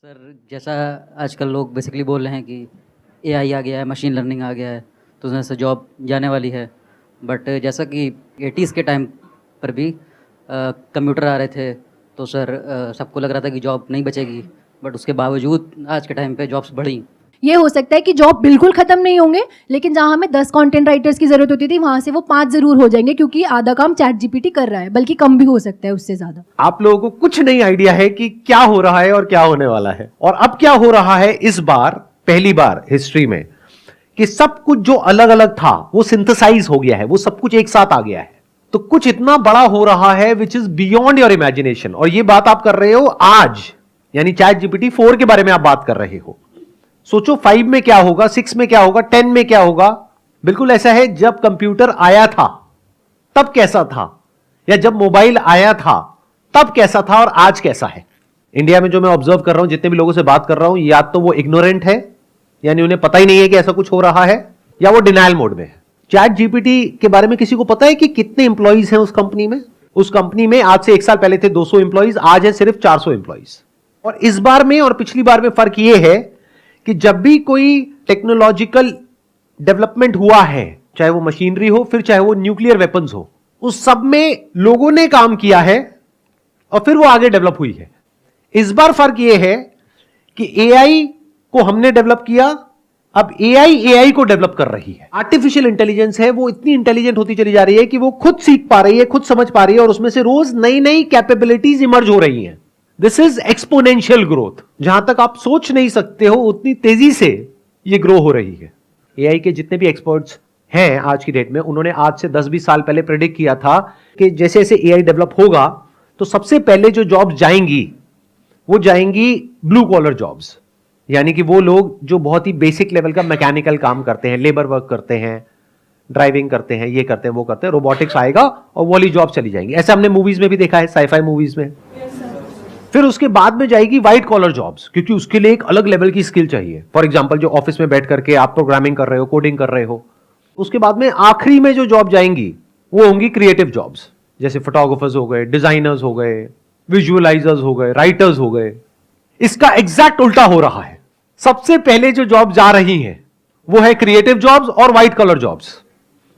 Sir जैसा आजकल लोग बेसिकली बोल रहे हैं कि एआई आ गया है, मशीन लर्निंग आ गया है, तो उसमें से जॉब जाने वाली है। बट जैसा कि 80s के टाइम पर भी कंप्यूटर आ रहे थे, तो सर सबको लग रहा था कि जॉब नहीं बचेगी, बट उसके बावजूद आज के टाइम पे जॉब्स बढ़ी। ये हो सकता है कि जॉब बिल्कुल खत्म नहीं होंगे, लेकिन जहां हमें 10 कंटेंट राइटर्स की जरूरत होती थी वहां से वो 5 जरूर हो जाएंगे, क्योंकि आधा काम चैट जीपीटी कर रहा है, बल्कि कम भी हो सकता है उससे ज्यादा। आप लोगों को कुछ नहीं आइडिया है कि क्या हो रहा है और क्या होने वाला है। और अब क्या हो रहा है इस बार, पहली बार हिस्ट्री में, कि सब कुछ जो अलग अलग था वो सिंथेसाइज हो गया है, वो सब कुछ एक साथ आ गया है। तो कुछ इतना बड़ा हो रहा है which is beyond your imagination. और ये बात आप कर रहे हो आज, यानी चैट जीपीटी 4 के बारे में आप बात कर रहे हो। सोचो 5 में क्या होगा, 6 में क्या होगा, 10 में क्या होगा। बिल्कुल ऐसा है, जब कंप्यूटर आया था तब कैसा था, या जब मोबाइल आया था तब कैसा था, और आज कैसा है। इंडिया में जो मैं ऑब्जर्व कर रहा हूं, जितने भी लोगों से बात कर रहा हूं, या तो वो इग्नोरेंट है, यानी उन्हें पता ही नहीं है कि ऐसा कुछ हो रहा है, या वो डिनायल मोड में है। चैट जीपीटी के बारे में किसी को पता है कि कितने इंप्लॉइज हैं उस कंपनी में? उस कंपनी में आज से 1 साल पहले थे 200 इंप्लॉइज, आज है सिर्फ 400 इंप्लॉइज। और इस बार में और पिछली बार में फर्क यह है कि जब भी कोई टेक्नोलॉजिकल डेवलपमेंट हुआ है, चाहे वो मशीनरी हो, फिर चाहे वो न्यूक्लियर वेपन्स हो, उस सब में लोगों ने काम किया है और फिर वो आगे डेवलप हुई है। इस बार फर्क यह है कि एआई को हमने डेवलप किया, अब एआई को डेवलप कर रही है। आर्टिफिशियल इंटेलिजेंस है, वो इतनी इंटेलिजेंट होती चली जा रही है कि वो खुद सीख पा रही है, खुद समझ पा रही है, और उसमें से रोज नई नई कैपेबिलिटीज इमर्ज हो रही हैं। This is exponential growth. जहां तक आप सोच नहीं सकते हो उतनी तेजी से ये ग्रो हो रही है। एआई के जितने भी एक्सपर्ट्स हैं आज की डेट में, उन्होंने आज से 10-20 साल पहले प्रेडिक्ट किया था कि जैसे जैसे एआई डेवलप होगा तो सबसे पहले जो जॉब्स जाएंगी वो जाएंगी ब्लू कॉलर जॉब्स, यानी कि वो लोग जो बहुत ही बेसिक लेवल का मैकेनिकल काम करते हैं, लेबर वर्क करते हैं, ड्राइविंग करते हैं, ये करते हैं, वो करते हैं। रोबोटिक्स आएगा और वो वाली जॉब चली जाएंगी। ऐसा हमने मूवीज में भी देखा है, साइफाई मूवीज में। फिर उसके बाद में जाएगी व्हाइट कॉलर जॉब्स, क्योंकि उसके लिए एक अलग लेवल की स्किल चाहिए। फॉर एग्जांपल जो ऑफिस में बैठ करके आप प्रोग्रामिंग कर रहे हो, कोडिंग कर रहे हो। उसके बाद में आखिरी में जो जॉब जाएंगी वो होंगी क्रिएटिव जॉब्स, जैसे फोटोग्राफर्स हो गए, डिजाइनर्स हो गए, विजुअलाइजर्स हो गए, राइटर्स हो गए। इसका एग्जैक्ट उल्टा हो रहा है। सबसे पहले जो जॉब जा रही हैं वो है क्रिएटिव जॉब्स और व्हाइट कॉलर जॉब्स।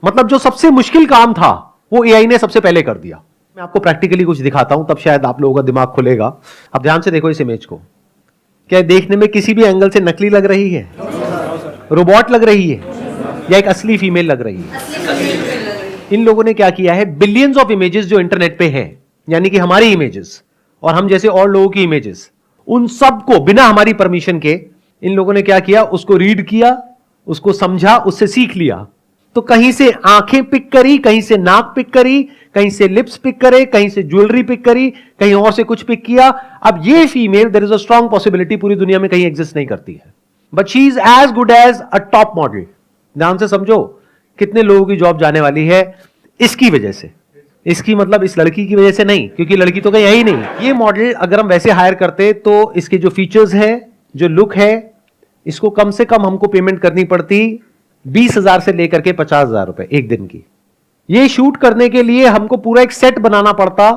मतलब जो सबसे मुश्किल काम था वो एआई ने सबसे पहले कर दिया। मैं आपको प्रैक्टिकली कुछ दिखाता हूं, तब शायद आप लोगों का दिमाग खुलेगा। अब ध्यान से देखो इस इमेज को। क्या देखने में किसी भी एंगल से नकली लग रही है? रोबोट लग रही है या एक असली फीमेल लग रही है? इन लोगों ने क्या किया है, बिलियंस ऑफ इमेजेस जो इंटरनेट पे हैं, यानी कि हमारी इमेजेस और हम जैसे और लोगों की इमेजेस, उन सबको बिना हमारी परमिशन के इन लोगों ने क्या किया, उसको रीड किया, उसको समझा, उससे सीख लिया। तो कहीं से आंखें पिक करी, कहीं से नाक पिक करी, कहीं से लिप्स पिक करे, कहीं से ज्वेलरी पिक करी, कहीं और से कुछ पिक किया। अब ये female, there is a strong possibility, पूरी दुनिया में कहीं एग्जिस्ट नहीं करती है, but she is as good as a top model. ध्यान से समझो कितने लोगों की जॉब जाने वाली है इसकी वजह से। इसकी मतलब इस लड़की की वजह से नहीं, क्योंकि लड़की तो कहीं है ही नहीं। ये मॉडल अगर हम वैसे हायर करते तो इसके जो फीचर्स है, जो लुक है, इसको कम से कम हमको पेमेंट करनी पड़ती 20,000 से लेकर के 50,000 रुपए एक दिन की। ये शूट करने के लिए हमको पूरा एक सेट बनाना पड़ता,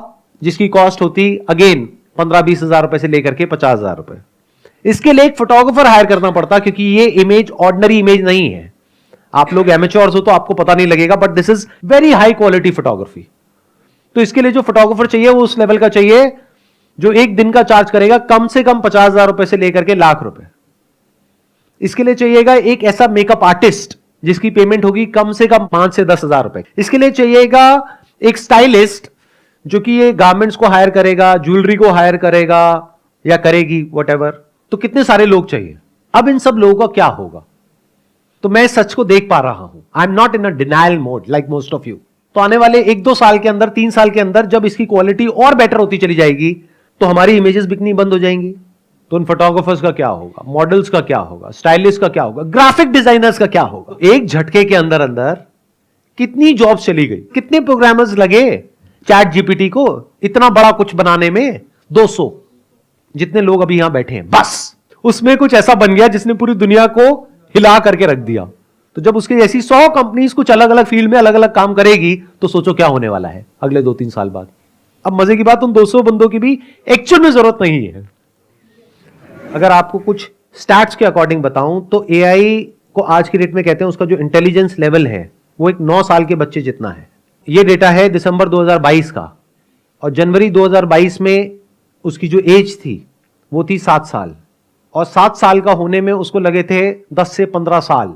जिसकी कॉस्ट होती अगेन 15-20 हजार रुपए से लेकर के 50,000 रुपए। इसके लिए एक फोटोग्राफर हायर करना पड़ता, क्योंकि ये इमेज ऑर्डिनरी इमेज नहीं है। आप लोग एमेच्योर्स हो तो आपको पता नहीं लगेगा, but this is very high quality photography. तो इसके लिए जो फोटोग्राफर चाहिए वो उस लेवल का चाहिए जो एक दिन का चार्ज करेगा कम से कम 50,000 रुपए से लेकर के लाख रुपए। इसके लिए चाहिएगा एक ऐसा मेकअप आर्टिस्ट जिसकी पेमेंट होगी कम से कम 5 से 10 हजार रुपए। इसके लिए चाहिएगा एक स्टाइलिस्ट जो कि ये गारमेंट्स को हायर करेगा, ज्वेलरी को हायर करेगा या करेगी, व्हाटएवर। तो कितने सारे लोग चाहिए। अब इन सब लोगों का क्या होगा? तो मैं सच को देख पा रहा हूं। I am not in a denial mode like most of you. तो आने वाले 1-2 साल के अंदर, 3 साल के अंदर, जब इसकी क्वालिटी और बेटर होती चली जाएगी तो हमारी इमेजेस बिकनी बंद हो जाएंगी। तो उन फोटोग्राफर्स का क्या होगा, मॉडल्स का क्या होगा, स्टाइलिस्ट का क्या होगा, ग्राफिक डिजाइनर्स का क्या होगा? एक झटके के अंदर अंदर कितनी जॉब्स चली गई। कितने प्रोग्रामर्स लगे चैट जीपीटी को इतना बड़ा कुछ बनाने में? 200 जितने लोग अभी यहां बैठे हैं, बस उसमें कुछ ऐसा बन गया जिसने पूरी दुनिया को हिला करके रख दिया। तो जब उसकी ऐसी 100 कंपनीज कुछ अलग अलग फील्ड में अलग अलग काम करेगी तो सोचो क्या होने वाला है अगले 2-3 साल बाद। अब मजे की बात, उन 200 बंदों की भी एक्चुअल में जरूरत नहीं है। अगर आपको कुछ स्टैट्स के अकॉर्डिंग बताऊं तो एआई को आज की डेट में कहते हैं उसका जो इंटेलिजेंस लेवल है वो एक 9 साल के बच्चे जितना है। ये डेटा है दिसंबर 2022 का, और जनवरी 2022 में उसकी जो एज थी वो थी 7 साल, और 7 साल का होने में उसको लगे थे 10 से 15 साल,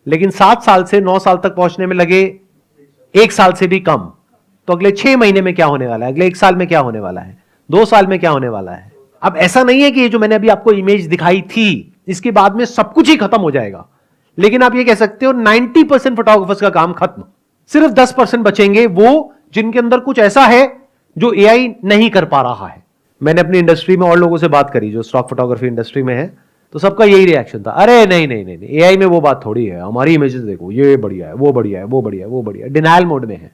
लेकिन 7 साल से 9 साल तक पहुंचने में लगे 1 साल से भी कम। तो अगले 6 महीने में क्या होने वाला है, अगले 1 साल में क्या होने वाला है, 2 साल में क्या होने वाला है। अब ऐसा नहीं है कि ये जो मैंने अभी आपको इमेज दिखाई थी इसके बाद में सब कुछ ही खत्म हो जाएगा, लेकिन आप ये कह सकते हो 90% फोटोग्राफर्स का काम खत्म, सिर्फ 10% बचेंगे वो जिनके अंदर कुछ ऐसा है जो एआई नहीं कर पा रहा है। मैंने अपनी इंडस्ट्री में और लोगों से बात करी जो स्टॉक फोटोग्राफी इंडस्ट्री में है, तो सबका यही रिएक्शन था, अरे नहीं नहीं नहीं, एआई में वो बात थोड़ी है, हमारी इमेजेस देखो, ये बढ़िया है, वो बढ़िया है, वो बढ़िया है, वो बढ़िया है, डिनायल मोड में है।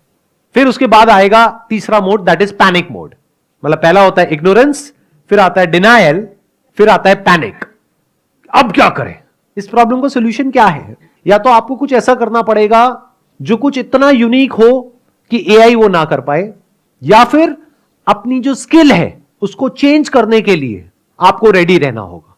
फिर उसके बाद आएगा तीसरा mode, that is panic mode. मतलब पहला होता है इग्नोरेंस, फिर आता है डिनायल, फिर आता है पैनिक। अब क्या करें, इस प्रॉब्लम का सोल्यूशन क्या है? या तो आपको कुछ ऐसा करना पड़ेगा जो कुछ इतना यूनिक हो कि एआई वो ना कर पाए, या फिर अपनी जो स्किल है उसको चेंज करने के लिए आपको रेडी रहना होगा।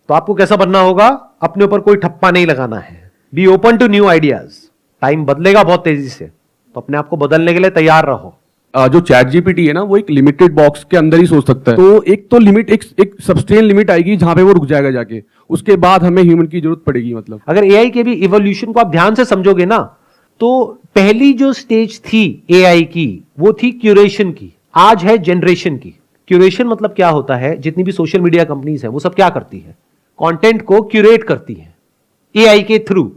तो आपको कैसा बनना होगा? अपने ऊपर कोई ठप्पा नहीं लगाना है, be open to new ideas. Time बदलेगा बहुत तेजी से, तो अपने आप को बदलने के लिए तैयार रहो। जो चैट जीपीटी है ना वो एक लिमिटेड बॉक्स के अंदर ही सोच सकता है, तो एक तो लिमिट एक सब्सटेन लिमिट आएगी जहां पे वो रुक जाएगा जाके, उसके बाद हमें ह्यूमन की जरूरत पड़ेगी। मतलब अगर एआई के भी इवोल्यूशन को आप ध्यान से समझोगे ना, तो पहली जो स्टेज थी एआई की वो थी क्यूरेशन की, आज है जनरेशन की। क्यूरेशन मतलब क्या होता है? जितनी भी सोशल मीडिया कंपनीज है वो सब क्या करती है? कंटेंट को क्यूरेट करती है एआई के थ्रू,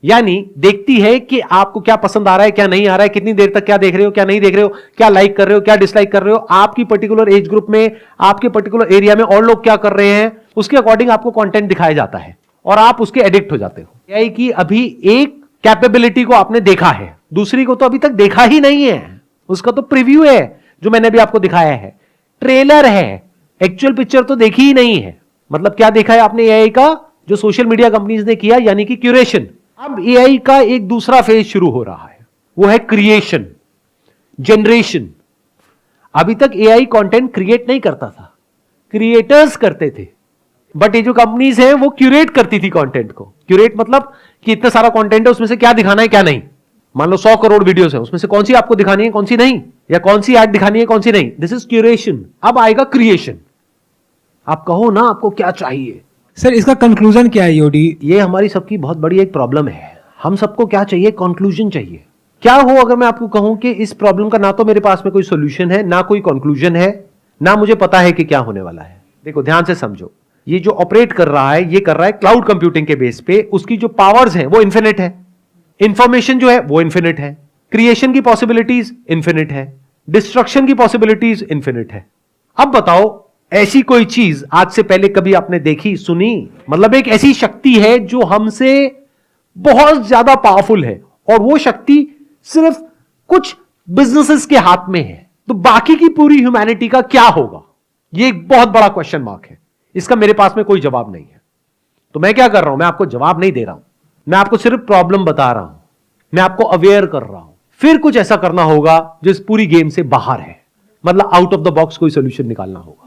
यानी देखती है कि आपको क्या पसंद आ रहा है, क्या नहीं आ रहा है, कितनी देर तक क्या देख रहे हो, क्या नहीं देख रहे हो, क्या लाइक कर रहे हो, क्या डिसलाइक कर रहे हो, आपकी पर्टिकुलर एज ग्रुप में, आपके पर्टिकुलर एरिया में और लोग क्या कर रहे हैं, उसके अकॉर्डिंग आपको कंटेंट दिखाया जाता है और आप उसके एडिक्ट हो जाते हो। एआई की अभी एक कैपेबिलिटी को आपने देखा है, दूसरी को तो अभी तक देखा ही नहीं है, उसका तो प्रीव्यू है जो मैंने अभी आपको दिखाया है, ट्रेलर है, एक्चुअल पिक्चर तो देखी ही नहीं है। मतलब क्या देखा है आपने एआई का? जो सोशल मीडिया कंपनीज ने किया, यानी कि क्यूरेशन। अब एआई का एक दूसरा फेज शुरू हो रहा है, वो है क्रिएशन, जनरेशन। अभी तक एआई कंटेंट क्रिएट नहीं करता था, क्रिएटर्स करते थे, बट ये जो कंपनीज हैं वो क्यूरेट करती थी कंटेंट को। क्यूरेट मतलब कि इतना सारा कंटेंट है, उसमें से क्या दिखाना है क्या नहीं। मान लो 100 करोड़ वीडियोस हैं, उसमें से कौन सी आपको दिखानी है कौन सी नहीं, या कौन सी ऐड दिखानी है कौन सी नहीं। This is curation. अब आएगा क्रिएशन। आप कहो ना आपको क्या चाहिए। सर इसका कंक्लूजन क्या है योडी? ये हमारी सबकी बहुत बड़ी एक प्रॉब्लम है। हम सबको क्या चाहिए? कंक्लूजन चाहिए। क्या हो अगर मैं आपको कहूं कि इस प्रॉब्लम का ना तो मेरे पास में कोई सोल्यूशन है, ना कोई कंक्लूजन है, ना मुझे पता है कि क्या होने वाला है। देखो ध्यान से समझो, ये जो ऑपरेट कर रहा है ये कर रहा है क्लाउड कंप्यूटिंग के बेस पे। उसकी जो पावर्स है वो इन्फिनिट है, इंफॉर्मेशन जो है वो इन्फिनिट है, क्रिएशन की पॉसिबिलिटीज इन्फिनिट है, डिस्ट्रक्शन की पॉसिबिलिटीज इन्फिनिट है। अब बताओ ऐसी कोई चीज आज से पहले कभी आपने देखी, सुनी? मतलब एक ऐसी शक्ति है जो हमसे बहुत ज्यादा पावरफुल है, और वो शक्ति सिर्फ कुछ बिजनेसेस के हाथ में है, तो बाकी की पूरी ह्यूमैनिटी का क्या होगा? ये एक बहुत बड़ा क्वेश्चन मार्क है। इसका मेरे पास में कोई जवाब नहीं है। तो मैं क्या कर रहा हूं? मैं आपको जवाब नहीं दे रहा हूं, मैं आपको सिर्फ प्रॉब्लम बता रहा हूं, मैं आपको अवेयर कर रहा हूं। फिर कुछ ऐसा करना होगा जो इस पूरी गेम से बाहर है, मतलब आउट ऑफ द बॉक्स कोई सोल्यूशन निकालना होगा।